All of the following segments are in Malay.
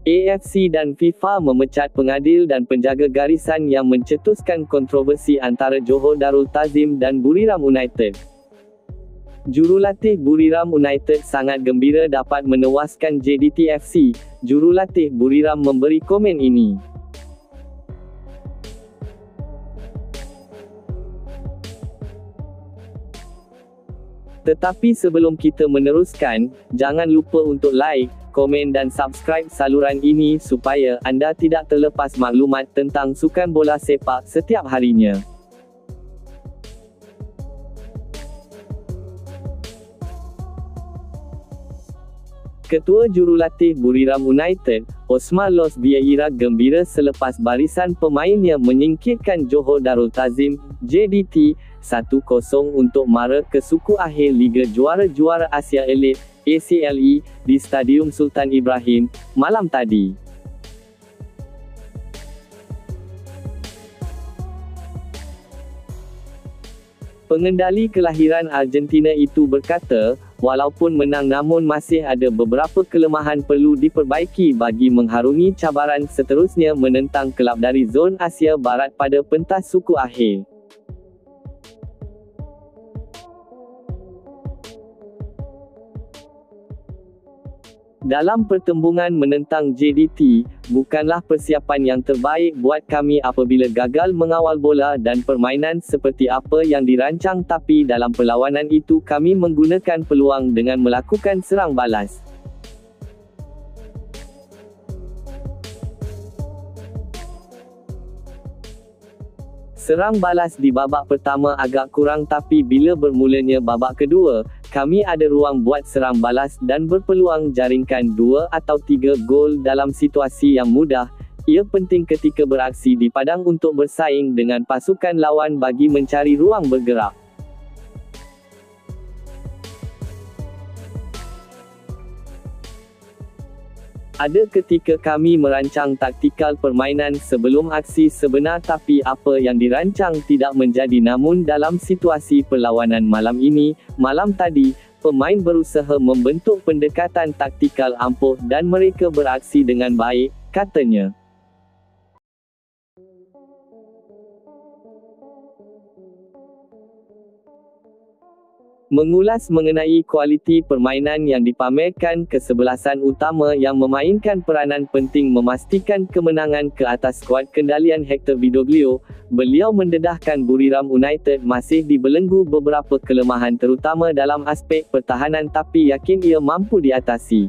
AFC dan FIFA memecat pengadil dan penjaga garisan yang mencetuskan kontroversi antara Johor Darul Ta'zim dan Buriram United. Jurulatih Buriram United sangat gembira dapat menewaskan JDT FC. Jurulatih Buriram memberi komen ini. Tetapi sebelum kita meneruskan, jangan lupa untuk like, komen dan subscribe saluran ini supaya anda tidak terlepas maklumat tentang sukan bola sepak setiap harinya. Ketua Jurulatih Buriram United, Osman Los Vieira gembira selepas barisan pemainnya menyingkirkan Johor Darul Ta'zim, JDT, 1-0 untuk mara ke suku akhir Liga Juara-Juara Asia Elite, ACLE, di Stadium Sultan Ibrahim, malam tadi. Pengendali kelahiran Argentina itu berkata, walaupun menang namun masih ada beberapa kelemahan perlu diperbaiki bagi mengharungi cabaran seterusnya menentang kelab dari zon Asia Barat pada pentas suku akhir. Dalam pertembungan menentang JDT, bukanlah persiapan yang terbaik buat kami apabila gagal mengawal bola dan permainan seperti apa yang dirancang, tapi dalam perlawanan itu kami menggunakan peluang dengan melakukan serang balas. Serang balas di babak pertama agak kurang, tapi bila bermulanya babak kedua, kami ada ruang buat serang balas dan berpeluang jaringkan 2 atau 3 gol dalam situasi yang mudah. Ia penting ketika beraksi di padang untuk bersaing dengan pasukan lawan bagi mencari ruang bergerak. Ada ketika kami merancang taktikal permainan sebelum aksi sebenar, tapi apa yang dirancang tidak menjadi. Namun dalam situasi perlawanan malam tadi, pemain berusaha membentuk pendekatan taktikal ampuh dan mereka beraksi dengan baik, katanya. Mengulas mengenai kualiti permainan yang dipamerkan, kesebelasan utama yang memainkan peranan penting memastikan kemenangan ke atas skuad kendalian Hector Vidoglio, beliau mendedahkan Buriram United masih dibelenggu beberapa kelemahan terutama dalam aspek pertahanan, tapi yakin ia mampu diatasi.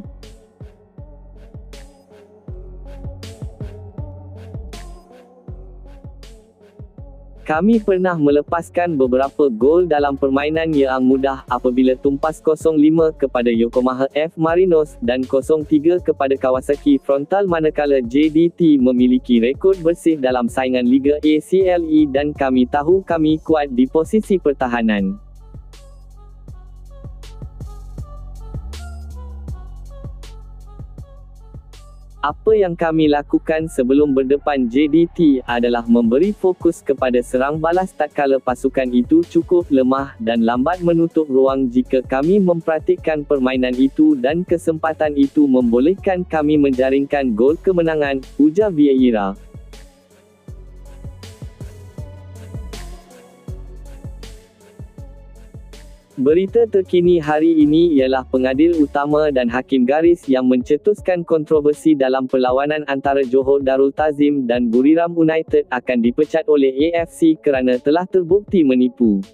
Kami pernah melepaskan beberapa gol dalam permainan yang mudah apabila tumpas 0-5 kepada Yokohama F. Marinos dan 0-3 kepada Kawasaki Frontal, manakala JDT memiliki rekod bersih dalam saingan Liga ACLE dan kami tahu kami kuat di posisi pertahanan. Apa yang kami lakukan sebelum berdepan JDT adalah memberi fokus kepada serang balas tatkala pasukan itu cukup lemah dan lambat menutup ruang. Jika kami mempraktikkan permainan itu dan kesempatan itu membolehkan kami menjaringkan gol kemenangan, ujar Vieira. Berita terkini hari ini ialah pengadil utama dan hakim garis yang mencetuskan kontroversi dalam perlawanan antara Johor Darul Ta'zim dan Buriram United akan dipecat oleh AFC kerana telah terbukti menipu.